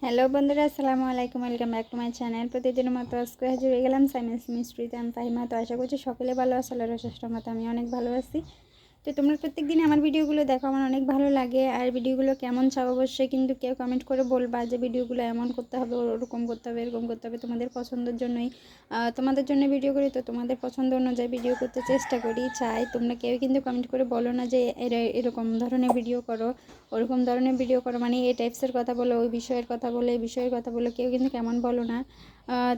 Hello বন্ধুরা, আসসালামু আলাইকুম। Welcome back to my channel. প্রতিদিনের মতো আজকে হাজির হয়ে গেলাম সাইমেন্স মিস্ট্রিতে। আমি ফাহিমা। তো আশা করছি সকলে ভালো আছে, আল্লাহর অশেষ রহমতে আমি অনেক ভালো আছি। তো তোমরা প্রত্যেক দিনই আমার ভিডিওগুলো দেখো, আমার অনেক ভালো লাগে। আর ভিডিওগুলো কেমন চাও অবশ্যই কিন্তু কেউ কমেন্ট করে বলবা যে ভিডিওগুলো এমন করতে হবে, ওরকম করতে হবে, এরকম করতে হবে। তোমাদের পছন্দের জন্যই তোমাদের জন্য ভিডিও করি। তো তোমাদের পছন্দ অনুযায়ী ভিডিও করতে চেষ্টা করি, চাই। তোমরা কেউ কিন্তু কমেন্ট করে বলো না যে এরকম ধরনের ভিডিও করো, ওরকম ধরনের ভিডিও করো, মানে এই টাইপসের কথা বলো, ওই বিষয়ের কথা বলো, এই বিষয়ের কথা বলো, কেউ কিন্তু কেমন বলো না।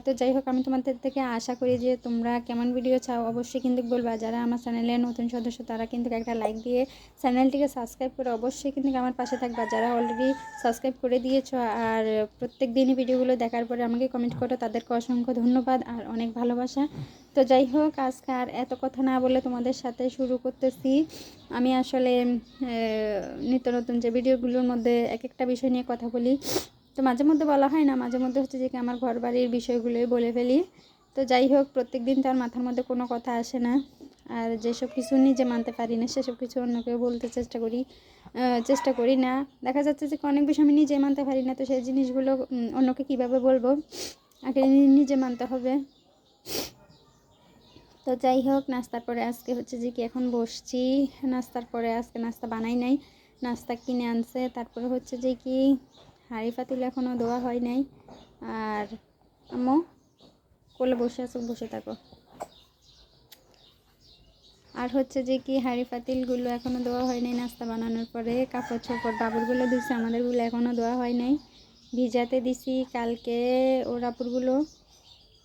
তো যাই হোক, আমি তোমাদের থেকে আশা করি যে তোমরা কেমন ভিডিও চাও অবশ্যই কিন্তু বলবা। যারা আমার চ্যানেলের নতুন সদস্য তারা কিন্তু একটা লাইক দিয়ে চ্যানেলটিকে সাবস্ক্রাইব করে অবশ্যই কিন্তু আমার পাশে থাকবা। যারা অলরেডি সাবস্ক্রাইব করে দিয়েছো আর প্রত্যেক দিনই ভিডিওগুলো দেখার পরে আমাকে কমেন্ট করো, তাদেরকে অসংখ্য ধন্যবাদ আর অনেক ভালোবাসা। তো যাই হোক, আজকে আর এত কথা না বলে তোমাদের সাথে শুরু করতেছি। আমি আসলে নিত্য নতুন যে ভিডিওগুলোর মধ্যে এক একটা বিষয় নিয়ে কথা বলি। তো মাঝে মধ্যে বলা হয় না, মাঝে মধ্যে হচ্ছে যে কি আমার ঘর বাড়ির বিষয়গুলোই বলে ফেলি। তো যাই হোক, প্রত্যেক দিন তার মাথার মধ্যে কোনো কথা আসে না। আর যেসব কিছু নিজে মানতে পারি না সেসব কিছু অন্যকেও বলতে চেষ্টা করি না। দেখা যাচ্ছে যে অনেক বিষয় আমি নিজে মানতে পারি না, তো সেই জিনিসগুলো অন্যকে কিভাবে বলবো, আগে নিজে মানতে হবে। তো যাই হোক, নাস্তার পরে আজকে হচ্ছে যে কি এখন বসছি। নাস্তার পরে আজকে নাস্তা বানাই নাই, নাস্তা কিনে আনছে। তারপরে হচ্ছে যে কি হাঁড়ি পাতিল এখনও ধোয়া হয় নাই। আর আম্মু কোলে বসে আছো, বসে থাকো। আর হচ্ছে যে কি হাঁড়ি পাতিলগুলো এখনও ধোয়া হয় নাই নাস্তা বানানোর পরে। কাপড় চোপড় বাবুরগুলো ধুইছে, আমাদেরগুলো এখনও ধোয়া হয় নাই। ভিজাতে দিছি কালকে ওর আপুরগুলো।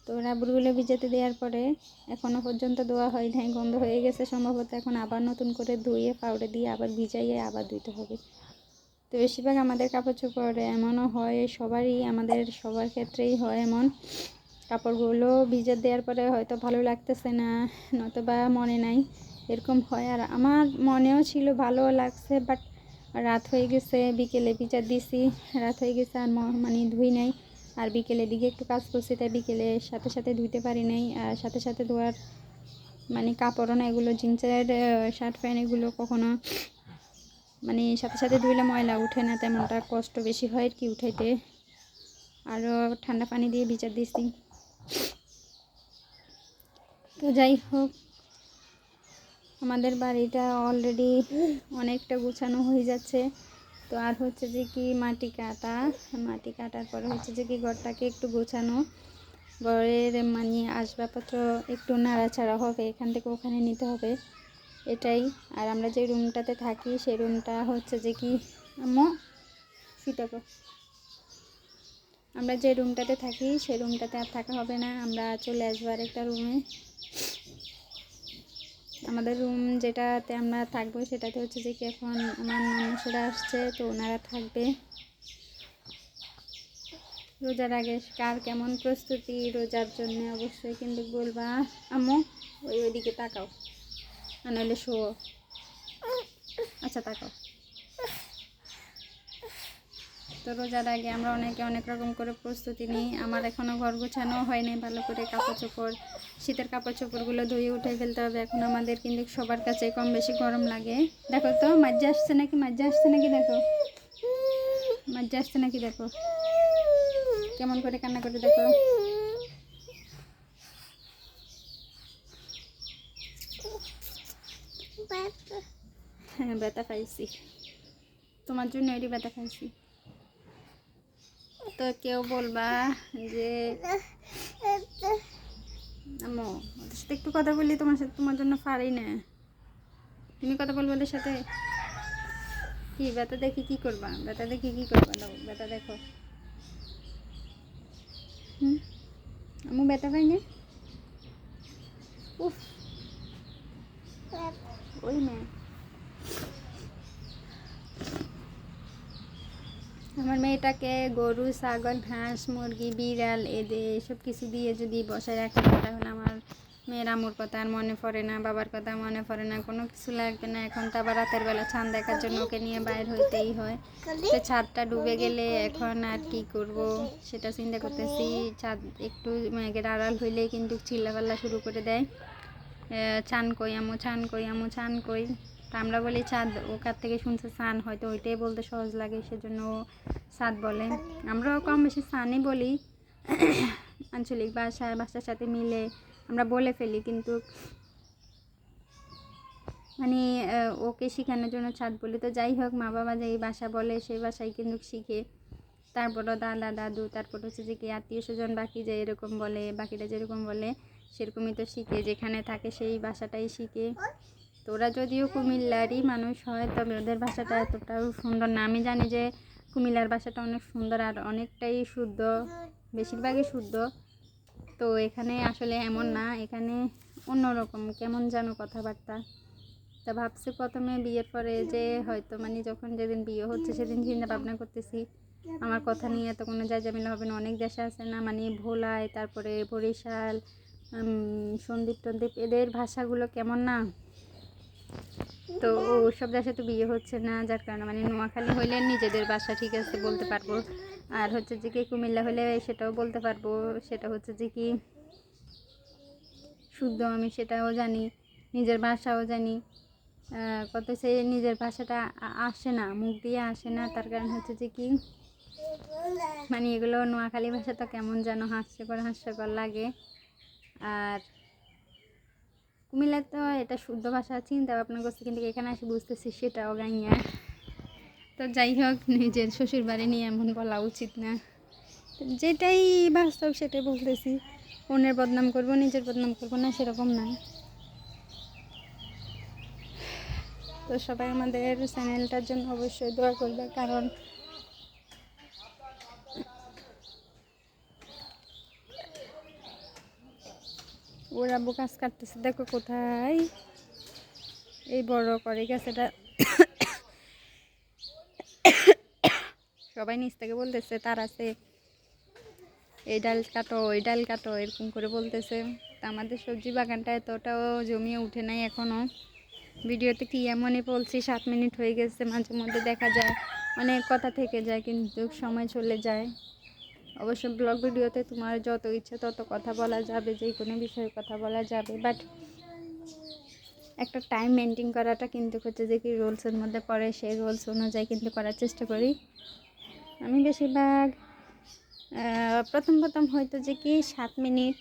তো রাবড়গুলো ভিজাতে দেওয়ার পরে এখনও পর্যন্ত ধোয়া হয় নাই, গন্ধ হয়ে গেছে সম্ভবত। এখন আবার নতুন করে ধুয়ে পাউডার দিয়ে আবার ভিজাইয়ে আবার ধুইতে হবে। তো বেশিরভাগ আমাদের কাপড় চোপড় এমনও হয়, আমাদের সবার ক্ষেত্রেই হয় এমন। কাপড়গুলো ভিজে দেওয়ার পরে হয়তো ভালো লাগতেছে না, নতুবা মনে নাই, এরকম হয়। আর আমার মনেও ছিল ভালো লাগছে, বাট রাত হয়ে গেছে, বিকেলে ভিজা দিছি, রাত হয়ে গেছে আর মানে ধুই নাই। আর বিকেলের দিকে একটু কাজ করছি, তাই বিকেলে সাথে সাথে ধুইতে পারি নাই। আর সাথে সাথে ধোয়ার মানে কাপড়ও না, এগুলো জিন্সের শার্ট প্যান্ট, এগুলো কখনো মানে সাথে সাথে ধুইলে ময়লা উঠে না, তেমনটা কষ্ট বেশি হয় আর কি উঠাইতে। আরও ঠান্ডা পানি দিয়ে ভিজা দিছি। তো যাই হোক, আমাদের বাড়িটা অলরেডি অনেকটা গুছানো হয়ে যাচ্ছে। তো আর হচ্ছে যে কি মাটি কাটার পরে হচ্ছে যে কি ঘরটাকে একটু গোছানো, ঘরের মানে আসবাবপত্র একটু নাড়াচাড়া হবে, এখান থেকে ওখানে নিতে হবে, এটাই। আর আমরা যে রুমটাতে থাকি সেই রুমটা হচ্ছে যে কি আমরা যে রুমটাতে থাকি সেই রুমটাতে আর থাকা হবে না, আমরা চলে আসবো আরেকটা রুমে। আমাদের রুম যেটাতে আমরা থাকবো সেটাতে হচ্ছে যে কি এখন আমার মানুষেরা আসছে, তো ওনারা থাকবে। রোজার আগে কার কেমন প্রস্তুতি রোজার জন্য অবশ্যই কিন্তু বলবা। আম্মু ওইদিকে তাকাও, নইলে শো। আচ্ছা তাকাও। তো রোজার আগে আমরা অনেকে অনেক রকম করে প্রস্তুতি নিই। আমার এখনও ঘর গোছানো হয়নি ভালো করে। কাপড় চোপড়, শীতের কাপড় চোপড়গুলো ধুয়ে উঠে ফেলতে হবে এখন আমাদের। কিন্তু সবার কাছে কম বেশি গরম লাগে। দেখো তো মাজ্জা আসছে নাকি, দেখো মাজ্জা আসছে নাকি, দেখো কেমন করে কান্না করে, দেখো। হ্যাঁ, ব্যথা পাইছি, তোমার জন্য এটি ব্যথা পাইছি। তো কেউ বলবা যে আম্মু ওদের সাথে একটু কথা বললি, তোমার জন্য পারি না, তুমি কথা বলবো ওদের সাথে। কি ব্যথা দেখি কি করবা, দাও ব্যথা দেখো। আম্মু ব্যথা পাই না। উফ, ওই মেয়ে আমার মেয়েটাকে গরু, ছাগল, হাঁস, মুরগি, বিড়াল এসব কিছু দিয়ে যদি বসায় রাখে তাহলে আমার মেয়ের আম্মুর কথা আর মনে পড়ে না, বাবার কথা মনে পড়ে না, কোনো কিছু লাগবে না। এখন তো আবার রাতের বেলা চাঁদ দেখার জন্য ওকে নিয়ে বাইর হইতেই হয়। তো ছাদটা ডুবে গেলে এখন আর কি করব সেটা চিন্তা করতেছি। ছাদ একটু মেঘের আড়াল হইলেই কিন্তু চিল্লাপাল্লা শুরু করে দেয়, চান কই আম্মু, চান কই আম্মু, চান কই। তা আমরা বলি চাঁদ, ও কার থেকে শুনছে সান, হয়তো ওইটাই বলতে সহজ লাগে সেজন্য ও সাদ বলে। আমরাও কম বেশি সানই বলি, আঞ্চলিক ভাষার সাথে মিলে আমরা বলে ফেলি, কিন্তু মানে ওকে শেখানোর জন্য চাঁদ বলি। তো যাই হোক, মা বাবা যেই ভাষা বলে সেই ভাষাই কিন্তু শিখে। তারপরও দাদা দাদু, তারপর হচ্ছে যে কি আত্মীয় স্বজন বাকি যে এরকম বলে, বাকিরা যেরকম বলে সেরকমই তো শিখে, যেখানে থাকে সেই ভাষাটাই শিখে। তো ওরা যদিও কুমিল্লারই মানুষ হয়, তবে ওদের ভাষাটা এতটাও সুন্দর না। আমি জানি যে কুমিল্লার ভাষাটা অনেক সুন্দর আর অনেকটাই শুদ্ধ, বেশিরভাগই শুদ্ধ। তো এখানে আসলে এমন না, এখানে অন্যরকম কেমন যেন কথাবার্তা। তা ভাবছি প্রথমে বিয়ের পরে যে হয়তো মানে যখন যেদিন বিয়ে হচ্ছে সেদিন চিন্তা ভাবনা করতেছি আমার কথা নিয়ে তো কোনো ঝামেলা হবে না। অনেক দেশে আছে না, মানে ভোলায়, তারপরে বরিশাল, সন্দ্বীপ টন্দীপ, এদের ভাষাগুলো কেমন না। তো ওসব দেশে তো বিয়ে হচ্ছে না, যার কারণে মানে নোয়াখালী হইলে নিজেদের ভাষা ঠিক আছে বলতে পারবো, আর হচ্ছে যে কি কুমিল্লা হলে সেটাও বলতে পারবো, সেটা হচ্ছে যে কি শুদ্ধ, আমি সেটাও জানি, নিজের ভাষাও জানি। কত সে নিজের ভাষাটা আসে না, মুখ দিয়ে আসে না, তার কারণ হচ্ছে যে কি মানে এগুলো নোয়াখালী ভাষা তো কেমন যেন হাস্যকর লাগে। আর কুমিল্লার তো এটা শুদ্ধ ভাষা, চিন্তা ভাবনা করছি, কিন্তু এখানে এসে বুঝতেছি সেটাও গাইয়া। তো যাই হোক, নিজের শ্বশুর বাড়ি নিয়ে এমন বলা উচিত না, যেটাই বাস্তব সেটাই বলতেছি। অন্যের বদনাম করবো, নিজের বদনাম করবো না, সেরকম না। তো সবাই আমাদের চ্যানেলটার জন্য অবশ্যই দোয়া করবে, কারণ ওর আব্বু কাজ কাটতেছে, দেখো কোথায় এই বড় করে গেছেটা। সবাই নিচ থেকে বলতেছে তার আছে, এই ডাল কাটো ওই ডাল কাটো এরকম করে বলতেছে। তা আমাদের সবজি বাগানটা এতটাও জমিয়ে উঠে নাই এখনও। ভিডিওতে কি এমনই বলছি, 7 মিনিট হয়ে গেছে, মাঝে মধ্যে দেখা যায় অনেক কথা থেকে যায়, কিন্তু সময় চলে যায়। অবশ্য ব্লগ ভিডিওতে তোমার যত ইচ্ছে তত কথা বলা যাবে, যে কোনো বিষয়ে কথা বলা যাবে, বাট একটা টাইম মেনটেন করাটা কিন্তু হচ্ছে যে কি রুলসের মধ্যে পড়ে, সেই রুলস অনুযায়ী কিন্তু করার চেষ্টা করি। আমি বেশিরভাগ প্রথম হয়তো যে কি 7 মিনিট,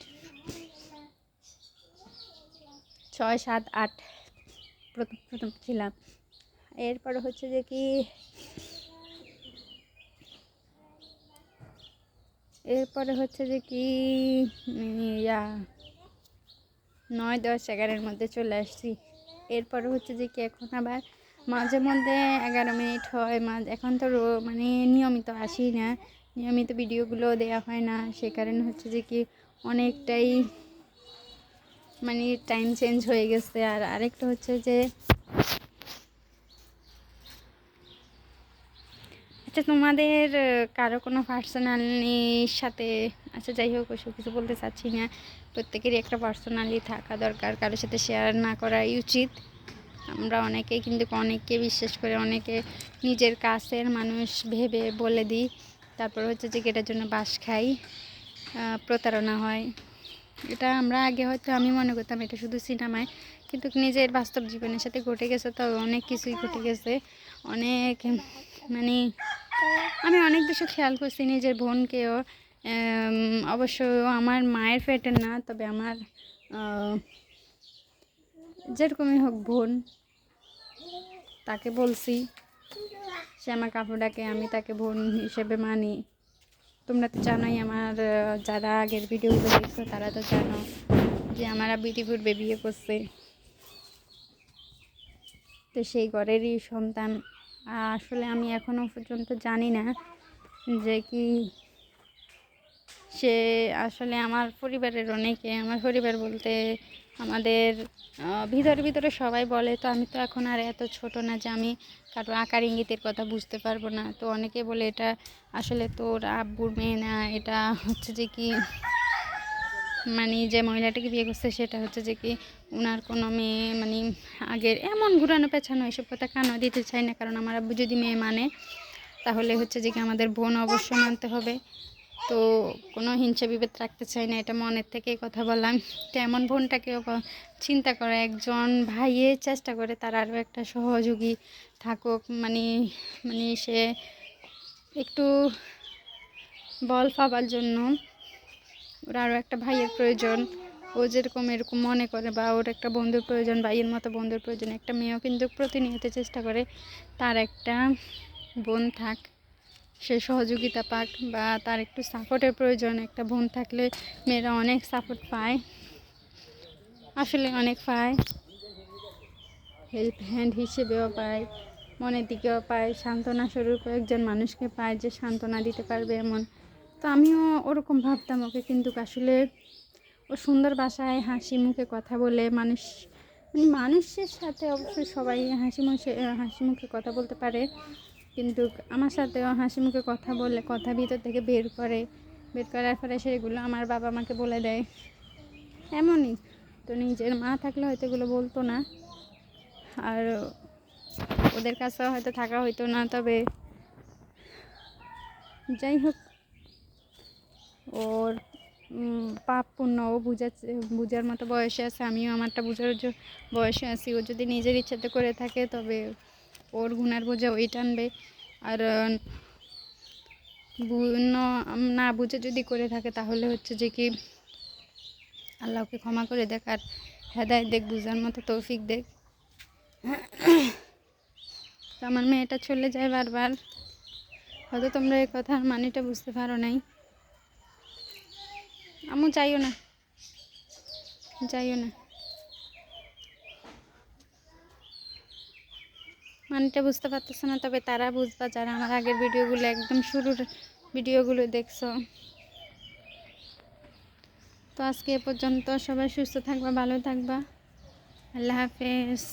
6, 7, 8 প্রথম ছিলাম। এরপরে হচ্ছে যে কি ইয়া 9, 10, 11-এর মধ্যে চলে আসছি। এরপরে হচ্ছে যে কি এখন আবার মাঝে মধ্যে 11 মিনিট হয়। এখন তো মানে নিয়মিত আসি না, নিয়মিত ভিডিওগুলো দেওয়া হয় না, সে কারণে হচ্ছে যে কি অনেকটাই মানে টাইম চেঞ্জ হয়ে গেছে। আর আরেকটা হচ্ছে যে আচ্ছা, তোমাদের কারো কোনো পার্সোনালির সাথে, আচ্ছা যাই হোক ওসব কিছু বলতে চাচ্ছি না, প্রত্যেকেরই একটা পার্সোনালি থাকা দরকার, কারোর সাথে শেয়ার না করাই উচিত। আমরা অনেকেই কিন্তু অনেককে বিশ্বাস করে, অনেকে নিজের কাছের মানুষ ভেবে বলে দিই, তারপর হচ্ছে যে এটার জন্য বাস খাই, প্রতারণা হয়। এটা আমরা আগে হয়তো আমি মনে করতাম এটা শুধু সিনেমায়, কিন্তু নিজের বাস্তব জীবনের সাথে ঘটে গেছে, তো অনেক কিছুই ঘটে গেছে। অনেক মানে আমি অনেক কিছু খেয়াল করছি নিজের বোনকেও, অবশ্য আমার মায়ের পেটের না, তবে আমার যেরকমই হোক বোন, তাকে বলছি, সে আমার কাপড়টাকে, আমি তাকে বোন হিসেবে মানি। তোমরা তো জানোই, আমার যারা আগের ভিডিওগুলো দেখছো তারা তো জানো যে আমার আব্বু পূর্বে বিয়ে করছে, তো সেই ঘরেরই সন্তান। আসলে আমি এখনও পর্যন্ত জানি না যে কি সে আসলে আমার পরিবারের অনেকে, আমার পরিবার বলতে আমাদের ভিতরে সবাই বলে, তো আমি তো এখন আর এত ছোট না যে আমি কারো আকার ইঙ্গিতের কথা বুঝতে পারবো না। তো অনেকে বলে এটা আসলে তোর আব্বুর মেয়ে না, এটা হচ্ছে যে কি মানে যে মহিলাটাকে বিয়ে করছে সেটা হচ্ছে যে কি ওনার কোনো মেয়ে, মানে আগের এমন ঘুরানো পেছানো এসব কথা কানও দিতে চাই না, কারণ আমার আব্বু যদি মেয়ে মানে তাহলে হচ্ছে যে কি আমাদের বোন অবশ্যই মানতে হবে। তো কোনো হিংসা বিভেদ রাখতে চাই না, এটা মনের থেকেই কথা বললাম। তো এমন বোনটাকেও চিন্তা করে একজন ভাইয়ের চেষ্টা করে তার আরও একটা সহযোগী থাকুক, মানে মানে সে একটু বল পাবার জন্য ওর আরও একটা ভাইয়ের প্রয়োজন। ও যেরকম এরকম মনে করে, বা ওর একটা বন্ধুর প্রয়োজন, ভাইয়ের মতো বন্ধুর প্রয়োজন। একটা মেয়েও কিন্তু প্রতিনিয়ত চেষ্টা করে তার একটা বোন থাক, সে সহযোগিতা পাক, বা তার একটু সাপোর্টের প্রয়োজন। একটা বোন থাকলে মেয়েরা অনেক সাপোর্ট পায়, আসলে অনেক পায়, হেল্প হ্যান্ড হিসেবেও পায়, মনের দিকেও পায়, সান্ত্বনা স্বরূপ একজন মানুষকে পায় যে সান্ত্বনা দিতে পারবে এমন। তো আমিও ওরকম ভাবতাম ওকে, কিন্তু আসলে ও সুন্দর ভাষায় হাসি মুখে কথা বলে মানুষ, মানে মানুষের সাথে অবশ্যই সবাই হাসি মুখে কথা বলতে পারে, কিন্তু আমার সাথেও হাসি মুখে কথা বলে কথা ভিতর থেকে বের করার পরে সেগুলো আমার বাবা মাকে বলে দেয়। এমনই তো, নিজের মা থাকলে হয়তো এগুলো বলতো না, আর ওদের কাছে হয়তো থাকা হইতো না। তবে যাই হোক, ওর পাপ পুণ্য ও বুঝার মতো বয়সে আছে, আমিও আমারটা বুঝার বয়সে আছি। ও যদি নিজের ইচ্ছাতে করে থাকে তবে ওর গুণার বোঝা ওই টানবে, আর না বুঝে যদি করে থাকে তাহলে হচ্ছে যে কি আল্লাহকে ক্ষমা করে দেখ, আর হেদায়েত দেখ, বুঝার মতো তৌফিক দেখ। তো আমার মেয়েটা চলে যায় বারবার, হয়তো তোমরা এই কথার মানেটা বুঝতে পারো নাই। আম্মু যাইও না, মানেটা বুঝতে পারতেছে না, তবে তারা বুঝবা যারা আমার আগের ভিডিওগুলো, একদম শুরুর ভিডিওগুলো দেখছো। তো আজকে এ পর্যন্ত, সবাই সুস্থ থাকবা, ভালো থাকবা, আল্লাহ হাফেজ।